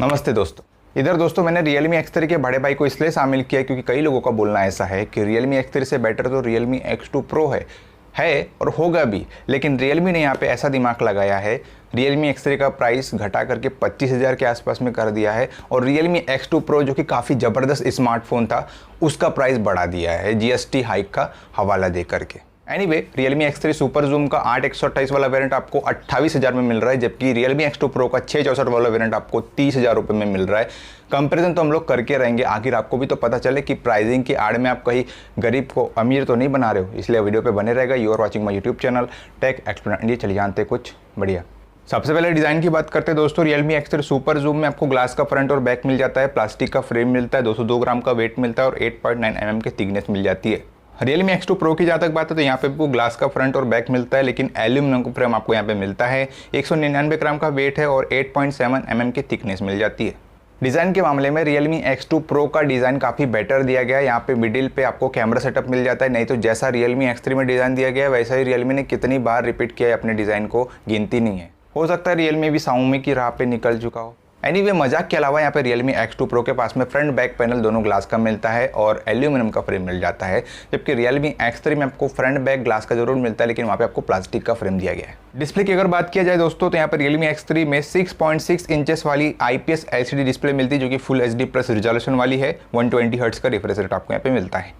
नमस्ते दोस्तों। इधर दोस्तों मैंने Realme X3 के बड़े भाई को इसलिए शामिल किया क्योंकि कई लोगों का बोलना ऐसा है कि Realme X3 से बेटर तो Realme X2 Pro है और होगा भी। लेकिन Realme ने यहाँ पे ऐसा दिमाग लगाया है, Realme X3 का प्राइस घटा करके 25,000 के आसपास में कर दिया है और Realme X2 Pro जो कि काफ़ी ज़बरदस्त स्मार्टफोन था उसका प्राइस बढ़ा दिया है GST हाइक का हवाला दे करके। Anyway, Realme X3 super zoom का 8/128 वाला वेरिएंट आपको 28,000 में मिल रहा है, जबकि Realme X2 Pro का 6/64 वाला वेरिएंट आपको 30,000 रुपये में मिल रहा है। कंपैरिजन तो हम लोग करके रहेंगे, आखिर आपको भी तो पता चले कि प्राइसिंग की आड़ में आप कहीं गरीब को अमीर तो नहीं बना रहे हो। इसलिए वीडियो पे बने रहेगा। You are watching my YouTube channel tech explain India. चलिए जानते कुछ बढ़िया। सबसे पहले डिज़ाइन की बात करते हैं दोस्तों। Realme X3 सुपर जूम में आपको ग्लास का फ्रंट और बैक मिल जाता है, प्लास्टिक का फ्रेम मिलता है, 202 ग्राम का वेट मिलता है और 8.9 mm की थिकनेस मिल जाती है। Realme X2 Pro की जहाँ तक बात है तो यहाँ पे आपको ग्लास का फ्रंट और बैक मिलता है, लेकिन एल्यूमिनियम का फ्रेम आपको यहाँ पे मिलता है। 199 ग्राम का वेट है और 8.7 mm की थिकनेस मिल जाती है। डिज़ाइन के मामले में Realme X2 Pro का डिज़ाइन काफ़ी बेटर दिया गया है। यहाँ पे मिडिल पे आपको कैमरा सेटअप मिल जाता है, नहीं तो जैसा Realme X3 में डिज़ाइन दिया गया है वैसा ही Realme ने कितनी बार रिपीट किया है अपने डिज़ाइन को, गिनती नहीं है। हो सकता है Realme भी Xiaomi की राह पे निकल चुका हो। एनीवे, मजाक के अलावा यहाँ पे Realme X2 Pro के पास में फ्रंट बैक पैनल दोनों ग्लास का मिलता है और एल्यूमिनियम का फ्रेम मिल जाता है, जबकि Realme X3 में आपको फ्रंट बैक ग्लास का जरूर मिलता है, लेकिन वहाँ पे आपको प्लास्टिक का फ्रेम दिया गया है। डिस्प्ले की अगर बात किया जाए दोस्तों तो यहाँ पे Realme X3 में 6.6 इंचेस वाली IPS LCD डिस्प्ले मिलती है, जो कि फुल HD प्लस रिजोल्यूशन वाली है। 120 हर्ट्ज का रिफ्रेश रेट आपको यहाँ पे मिलता है।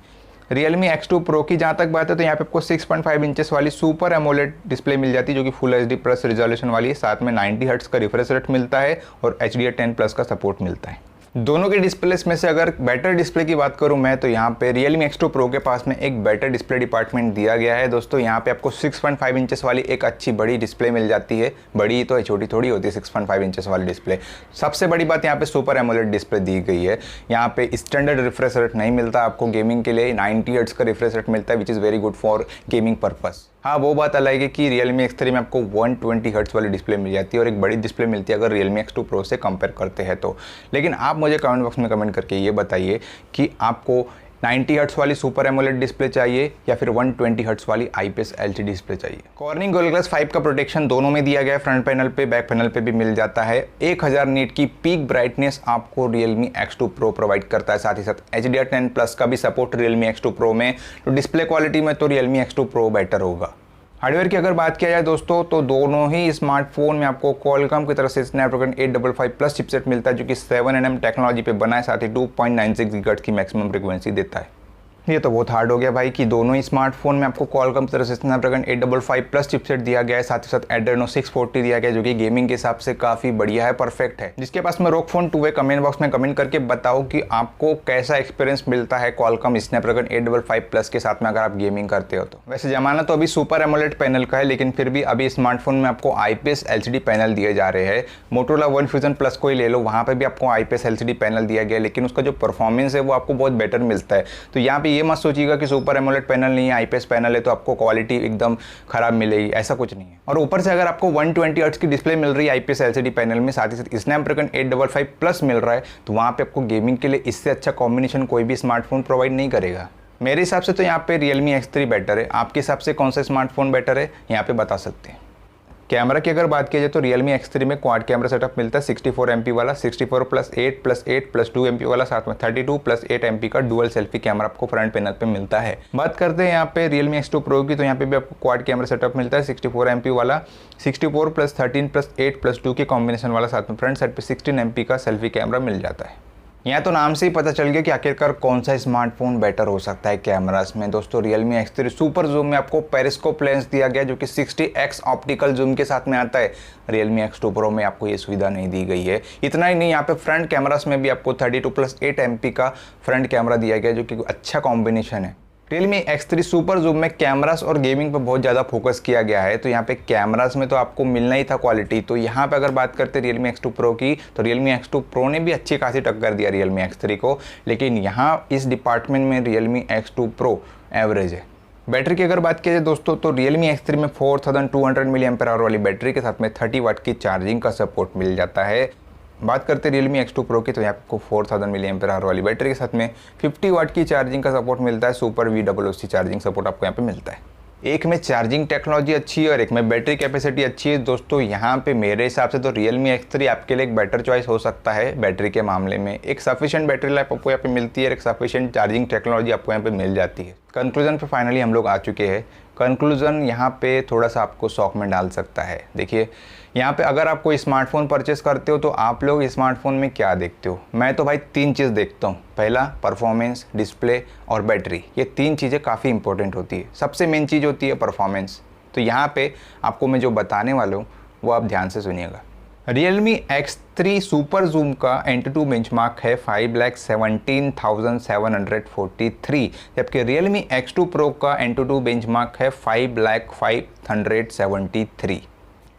Realme X2 Pro की जहाँ तक बात है तो यहाँ पे आपको 6.5 इंचेस वाली सुपर एमोलेड डिस्प्ले मिल जाती है, जो कि फुल HD प्लस रिजोल्यूशन वाली है। साथ में 90 हर्ट्ज का रिफ्रेश रेट मिलता है और HDR10+ का सपोर्ट मिलता है। दोनों के डिस्प्लेस में से अगर बेटर डिस्प्ले की बात करूं मैं तो यहाँ पे Realme X2 Pro के पास में एक बेटर डिस्प्ले डिपार्टमेंट दिया गया है दोस्तों। यहाँ पे आपको 6.5 इंचेस वाली एक अच्छी बड़ी डिस्प्ले मिल जाती है। बड़ी तो है, छोटी थोड़ी होती है 6.5 इंचेस वाली डिस्प्ले। सबसे बड़ी बात यहाँ पे सुपर एमोलेड डिस्प्ले दी गई है। यहाँ पे स्टैंडर्ड रिफ्रेश रेट नहीं मिलता आपको गेमिंग के लिए, 90 हर्ट्ज का रिफ्रेश रेट मिलता है, which is very good for gaming purpose. हाँ, वो बात अलग है कि Realme X3 में आपको 120 हर्ट्ज वाली डिस्प्ले मिल जाती है और एक बड़ी डिस्प्ले मिलती है अगर Realme X2 Pro से कंपेयर करते हैं तो। लेकिन आप मुझे कमेंट बॉक्स में कमेंट करके ये बताइए कि आपको 90 हर्ट्ज वाली सुपर एमोलेड डिस्प्ले चाहिए या फिर 120 हर्ट्ज वाली IPS LCD डिस्प्ले चाहिए। कॉर्निंग गोरिल्ला ग्लास 5 का प्रोटेक्शन दोनों में दिया गया है, फ्रंट पैनल पे बैक पैनल पे भी मिल जाता है। 1000 नीट की पीक ब्राइटनेस आपको Realme X2 Pro प्रोवाइड करता है। साथ ही साथ HDR10+ का भी सपोर्ट Realme X2 Pro में। तो डिस्प्ले क्वालिटी में तो Realme X2 Pro बेटर होगा। हार्डवेयर की अगर बात किया जाए दोस्तों तो दोनों ही स्मार्टफोन में आपको Qualcomm की तरफ से स्नैपड्रैगन 855+ चिपसेट मिलता है, जो कि 7nm टेक्नोलॉजी पे बना है। साथ ही 2.96 गीगाहर्ट्ज की मैक्सिमम फ्रीक्वेंसी देता है। ये तो बहुत हार्ड हो गया भाई कि दोनों ही स्मार्टफोन में आपको Qualcomm की तरफ से स्नैपड्रैगन 855+ चिपसेट दिया गया है। साथ ही साथ Adreno 640 दिया गया है, जो कि गेमिंग के हिसाब से काफ़ी बढ़िया है, परफेक्ट है। जिसके पास में ROG Phone 2 है, कमेंट बॉक्स में कमेंट करके बताओ कि आपको कैसा एक्सपीरियंस मिलता है Qualcomm स्नैपड्रैगन 855+ के साथ में अगर आप गेमिंग करते हो तो। वैसे जमाना तो अभी सुपर एमोलेड पैनल का है, लेकिन फिर भी अभी स्मार्टफोन में आपको IPS LCD पैनल दिए जा रहे हैं। Motorola One Fusion Plus को ही ले लो, वहाँ पर भी आपको IPS LCD पैनल दिया गया है, लेकिन उसका जो परफॉर्मेंस है वो आपको बहुत बेटर मिलता है। तो यहाँ पे ये मत सोचिएगा कि सुपर एमोलेड पैनल नहीं है, IPS पैनल है तो आपको क्वालिटी एकदम खराब मिलेगी, ऐसा कुछ नहीं है। और ऊपर से अगर आपको 120 हर्ट्ज की डिस्प्ले मिल रही है IPS LCD पैनल में, साथ ही साथ स्नैपड्रैगन 855+ मिल रहा है, तो वहाँ पे आपको गेमिंग के लिए इससे अच्छा कॉम्बिनेशन कोई भी स्मार्टफोन प्रोवाइड नहीं करेगा। मेरे हिसाब से तो यहाँ पे Realme X3 बेटर है। आपके हिसाब से कौन सा स्मार्टफोन बेटर है यहाँ पे बता सकते हैं। कैमरा की अगर बात की जाए तो Realme X3 में क्वाड कैमरा सेटअप मिलता है 64 MP वाला, 64+8+8+2 MP वाला, साथ में 32+8 MP का डुअल सेल्फी कैमरा आपको फ्रंट पैनल पे मिलता है। बात करते हैं यहाँ पे Realme X2 Pro की, तो यहाँ पे भी आपको क्वाड कैमरा सेटअप मिलता है 64 MP वाला, 64+13+8+2 के कॉम्बिनेशन वाला, साथ में फ्रंट साइड पे 16 MP का सेल्फी कैमरा मिल जाता है। यहाँ तो नाम से ही पता चल गया कि आखिरकार कौन सा स्मार्टफोन बेटर हो सकता है कैमरास में। दोस्तों Realme X3 सुपर जूम में आपको पेरिस्कोप लेंस दिया गया है, जो कि 60x ऑप्टिकल जूम के साथ में आता है। Realme X2 Pro में आपको ये सुविधा नहीं दी गई है। इतना ही नहीं, यहाँ पे फ्रंट कैमरास में भी आपको 32+8 MP का फ्रंट कैमरा दिया गया है, जो कि अच्छा कॉम्बिनेशन है। Realme X3 सुपर जूम में कैमरास और गेमिंग पर बहुत ज़्यादा फोकस किया गया है। तो यहाँ पे कैमरास में तो आपको मिलना ही था क्वालिटी। तो यहाँ पे अगर बात करते हैं Realme X2 Pro की, तो Realme X2 Pro ने भी अच्छी खासी टक्कर दिया Realme X3 को, लेकिन यहाँ इस डिपार्टमेंट में Realme X2 Pro एवरेज है। बैटरी की अगर बात की जाए दोस्तों तो Realme X3 में 4200 mAh वाली बैटरी के साथ में 30 वाट की चार्जिंग का सपोर्ट मिल जाता है। बात करते हैं Realme X2 Pro की, तो यहाँ आपको 4000 mAh वाली बैटरी के साथ में 50 वाट की चार्जिंग का सपोर्ट मिलता है। सुपर VOC चार्जिंग सपोर्ट आपको यहाँ पे मिलता है। एक में चार्जिंग टेक्नोलॉजी अच्छी है और एक में बैटरी कैपेसिटी अच्छी है। दोस्तों यहाँ पे मेरे हिसाब से तो Realme X3 आपके लिए एक बेटर चॉइस हो सकता है बैटरी के मामले में। एक सफिशिएंट बैटरी लाइफ आपको यहाँ पे मिलती है और एक सफिशिएंट चार्जिंग टेक्नोलॉजी आपको यहाँ पे मिल जाती है। कंक्लूजन पे फाइनली हम लोग आ चुके हैं। कंक्लूजन यहाँ पे थोड़ा सा आपको शॉक में डाल सकता है। देखिए यहाँ पे अगर आप कोई स्मार्टफोन परचेस करते हो तो आप लोग स्मार्टफोन में क्या देखते हो? मैं तो भाई 3 चीज़ देखता हूँ। पहला परफॉर्मेंस, डिस्प्ले और बैटरी। ये 3 चीज़ें काफ़ी इंपॉर्टेंट होती है। सबसे मेन चीज़ होती है परफॉर्मेंस। तो यहाँ पे आपको मैं जो बताने वाला हूँ वो आप ध्यान से सुनिएगा। Realme X3 सुपर जूम का एंटूटू बेंचमार्क है 5,17,743, जबकि Realme X2 Pro का एंटूटू बेंचमार्क है 5,05,573।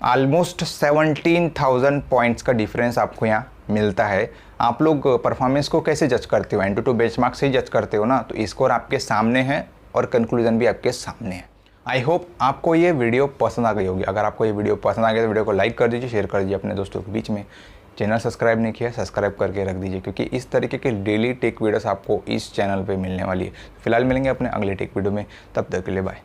ऑलमोस्ट 17,000 पॉइंट्स का डिफरेंस आपको यहाँ मिलता है। आप लोग परफॉर्मेंस को कैसे जज करते हो? एंटूटू बेंचमार्क से ही जज करते हो ना? तो स्कोर आपके सामने है और कंक्लूजन भी आपके सामने है। आई होप आपको ये वीडियो पसंद आ गई होगी। अगर आपको ये वीडियो पसंद आ गया तो वीडियो को लाइक कर दीजिए, शेयर कर दीजिए अपने दोस्तों के बीच में। चैनल सब्सक्राइब नहीं किया, सब्सक्राइब करके रख दीजिए, क्योंकि इस तरीके के डेली टेक वीडियोस आपको इस चैनल पे मिलने वाली है। फिलहाल मिलेंगे अपने अगले टेक वीडियो में, तब तक के लिए बाय।